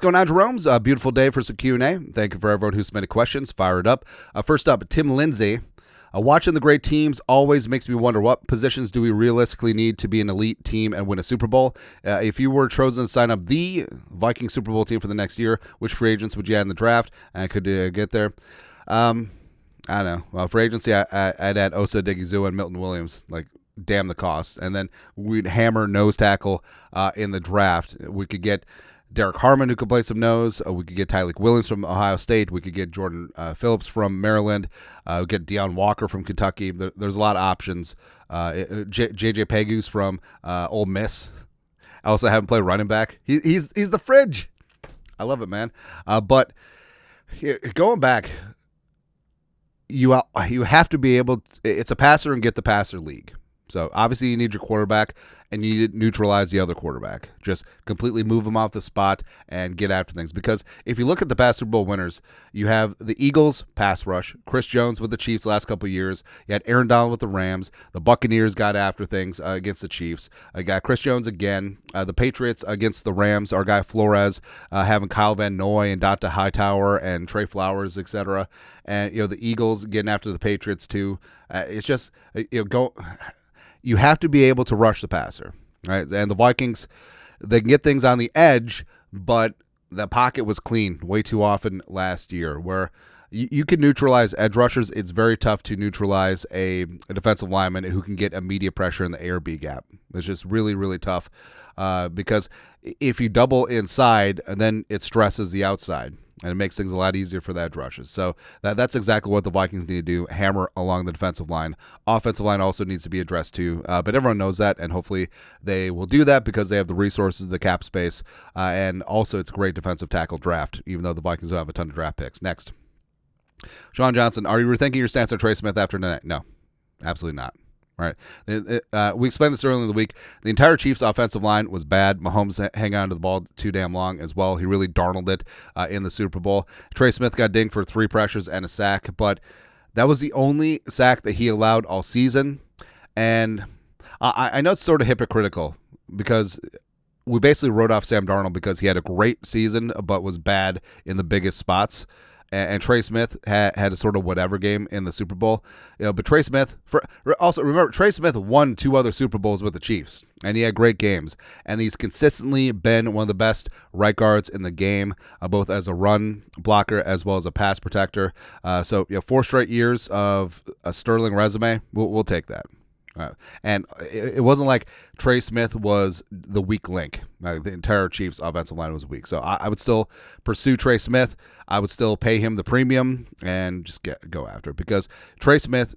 What's going on, Jeromes? Beautiful day for some Q&A. Thank you for everyone who submitted questions. Fire it up. First up, Tim Lindsay. Watching the great teams always makes me wonder what positions do we realistically need to be an elite team and win a Super Bowl? If you were chosen to sign up the Viking Super Bowl team for the next year, which free agents would you add in the draft? And could get there? I don't know. Well, for agency, I'd add Osa Odighizuwa and Milton Williams. Like, damn the cost. And then we'd hammer nose tackle in the draft. We could get Derek Harmon, who could play some nose. We could get Tyleik Williams from Ohio State. We could get Jordan Phillips from Maryland. We get Deion Walker from Kentucky. There's a lot of options. J.J. Pegues from Ole Miss. I also haven't played running back. He's the fridge. I love it, man. But going back, you have to be able to, it's a passer and get the passer league. So obviously you need your quarterback and you need to neutralize the other quarterback. Just completely move them off the spot and get after things. Because if you look at the past Super Bowl winners, you have the Eagles pass rush, Chris Jones with the Chiefs last couple of years. You had Aaron Donald with the Rams. The Buccaneers got after things against the Chiefs. You got Chris Jones again. The Patriots against the Rams. Our guy Flores having Kyle Van Noy and Donta Hightower and Trey Flowers, etc. And the Eagles getting after the Patriots too. It's just you have to be able to rush the passer, right? And the Vikings, they can get things on the edge, but the pocket was clean way too often last year. Where you can neutralize edge rushers, it's very tough to neutralize a defensive lineman who can get immediate pressure in the A or B gap. It's just really, really tough because if you double inside, then it stresses the outside. And it makes things a lot easier for the edge rushes. So that's exactly what the Vikings need to do, hammer along the defensive line. Offensive line also needs to be addressed too, but everyone knows that, and hopefully they will do that because they have the resources, the cap space, and also it's a great defensive tackle draft, even though the Vikings don't have a ton of draft picks. Next. Sean Johnson, are you rethinking your stance on Trey Smith after tonight? No, absolutely not. Right. We explained this earlier in the week. The entire Chiefs' offensive line was bad. Mahomes hang on to the ball too damn long as well. He really darned it in the Super Bowl. Trey Smith got dinged for 3 pressures and a sack, but that was the only sack that he allowed all season. And I know it's sort of hypocritical because we basically wrote off Sam Darnold because he had a great season but was bad in the biggest spots. And Trey Smith had a sort of whatever game in the Super Bowl. But Trey Smith, also remember, Trey Smith won 2 other Super Bowls with the Chiefs, and he had great games. And he's consistently been one of the best right guards in the game, both as a run blocker as well as a pass protector. So 4 straight years of a sterling resume, we'll take that. And it wasn't like Trey Smith was the weak link. The entire Chiefs offensive line was weak. So I would still pursue Trey Smith. I would still pay him the premium and just go after it because Trey Smith,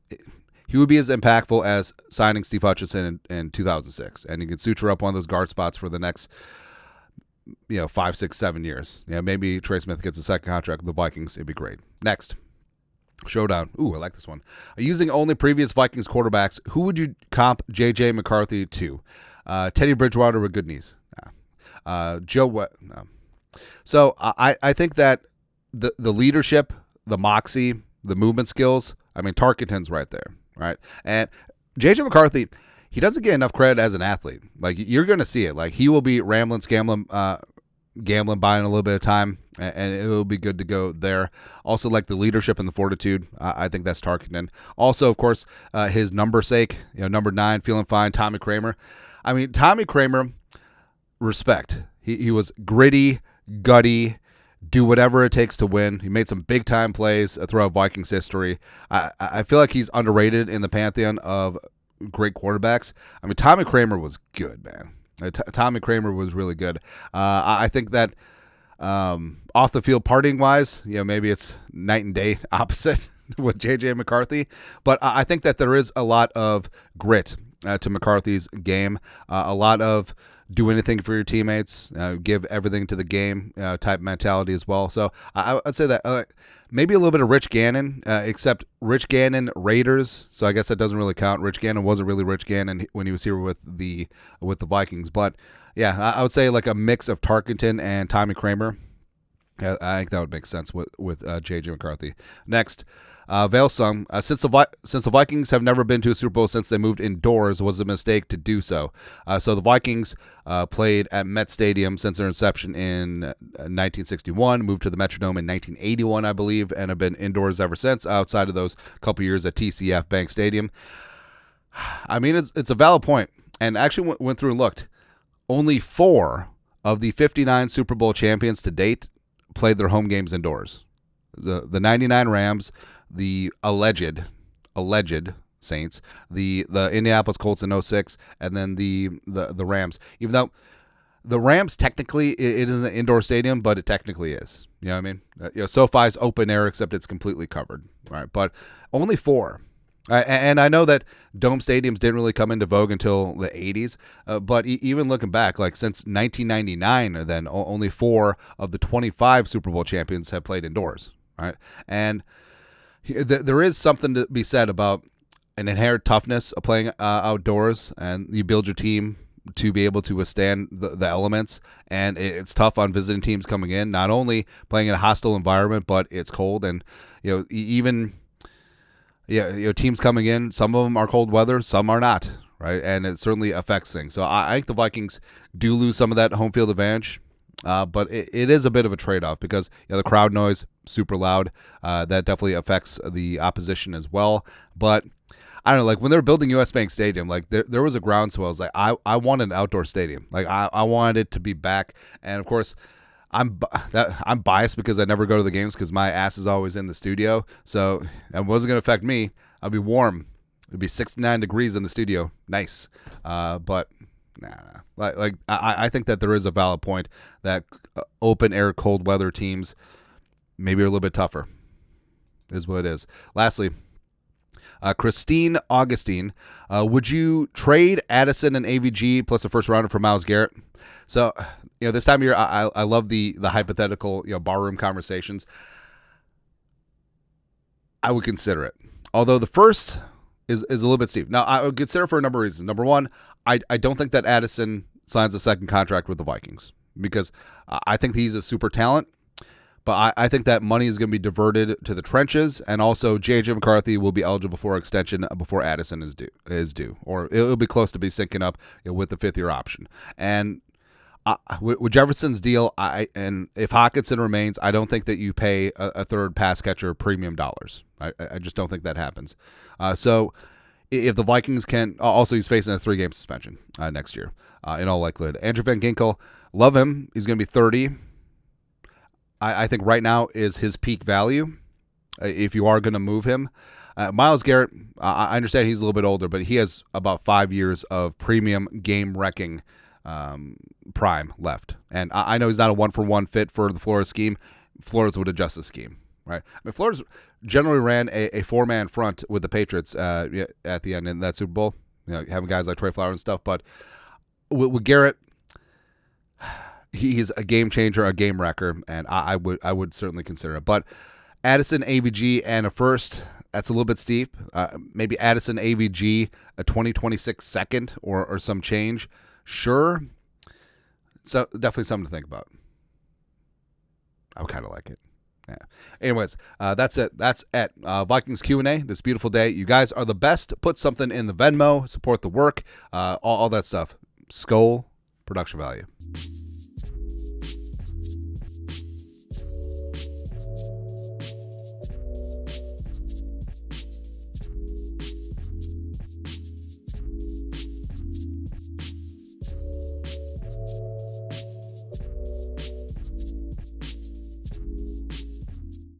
he would be as impactful as signing Steve Hutchinson in 2006. And he could suture up one of those guard spots for the next 5, 6, 7 years. Maybe Trey Smith gets a second contract with the Vikings. It'd be great. Next. Showdown. Ooh, I like this one. Using only previous Vikings quarterbacks, who would you comp J.J. McCarthy to? Teddy Bridgewater with good knees. Joe Wet. No. So I think that the leadership, the moxie, the movement skills, Tarkenton's right there, right? And J.J. McCarthy, he doesn't get enough credit as an athlete. Like, you're going to see it. Like, he will be rambling, scambling, gambling, buying a little bit of time, and it will be good to go there. Also, like the leadership and the fortitude, I think that's Tarkenton. Also, of course, his number sake, number 9, feeling fine, Tommy Kramer. Tommy Kramer, respect. He was gritty, gutty, do whatever it takes to win. He made some big-time plays throughout Vikings history. I feel like he's underrated in the pantheon of great quarterbacks. Tommy Kramer was good, man. Tommy Kramer was really good. I think that off the field partying wise, maybe it's night and day opposite with J.J. McCarthy. But I think that there is a lot of grit to McCarthy's game, a lot of do anything for your teammates, give everything to the game type mentality as well. So I'd say that maybe a little bit of Rich Gannon, except Rich Gannon Raiders. So I guess that doesn't really count. Rich Gannon wasn't really Rich Gannon when he was here with the Vikings. But yeah, I would say like a mix of Tarkenton and Tommy Kramer. I think that would make sense with J.J. McCarthy. Next, Valesung, since the Vikings have never been to a Super Bowl since they moved indoors, was a mistake to do so. So the Vikings played at Met Stadium since their inception in 1961, moved to the Metrodome in 1981, I believe, and have been indoors ever since, outside of those couple years at TCF Bank Stadium. I mean, it's a valid point, and actually went through and looked. Only 4 of the 59 Super Bowl champions to date played their home games indoors. The 99 Rams, the alleged Saints, the Indianapolis Colts in 06, and then the Rams. Even though the Rams technically it is an indoor stadium, but it technically is. You know what I mean? SoFi's open air, except it's completely covered. Right, but only 4. And I know that dome stadiums didn't really come into vogue until the 80s, but even looking back, like since 1999, then only 4 of the 25 Super Bowl champions have played indoors. Right, and there is something to be said about an inherent toughness of playing outdoors, and you build your team to be able to withstand the elements. And it's tough on visiting teams coming in, not only playing in a hostile environment, but it's cold, and teams coming in, some of them are cold weather, some are not, right? And it certainly affects things. So I think the Vikings do lose some of that home field advantage, but it is a bit of a trade-off because the crowd noise, super loud. That definitely affects the opposition as well. But I don't know, like when they were building US Bank Stadium, like there was a groundswell. It's like I wanted an outdoor stadium. Like I wanted it to be back. And of course, I'm biased because I never go to the games because my ass is always in the studio. So it wasn't going to affect me. I'd be warm. It'd be 69 degrees in the studio. Nice. But nah. I think that there is a valid point that open air cold weather teams maybe are a little bit tougher. Is what it is. Lastly, Christine Augustine, would you trade Addison and AVG plus a first rounder for Myles Garrett? So, this time of year, I love the hypothetical, barroom conversations. I would consider it. Although the first is a little bit steep. Now, I would consider it for a number of reasons. Number one, I don't think that Addison signs a second contract with the Vikings because I think he's a super talent. But I think that money is going to be diverted to the trenches, and also J.J. McCarthy will be eligible for extension before Addison is due, or it'll be close to be syncing up with the 5th-year option. And with Jefferson's deal, and if Hockenson remains, I don't think that you pay a third pass catcher premium dollars. I just don't think that happens. So if the Vikings can, also he's facing a 3-game suspension next year in all likelihood. Andrew Van Ginkel, love him. He's going to be 30. I think right now is his peak value if you are going to move him. Myles Garrett, I understand he's a little bit older, but he has about 5 years of premium game-wrecking prime left. And I know he's not a one-for-one fit for the Flores scheme. Flores would adjust the scheme, right? I mean, Flores generally ran a 4-man front with the Patriots at the end in that Super Bowl, having guys like Trey Flowers and stuff. But with Garrett, he's a game changer, a game wrecker, and I would certainly consider it. But Addison, AVG, and a first, that's a little bit steep. Maybe Addison, AVG, a 2026 second or some change. Sure. So definitely something to think about. I would kind of like it. Yeah. Anyways, that's it. That's at Vikings Q&A this beautiful day. You guys are the best. Put something in the Venmo. Support the work. All that stuff. Skull production value.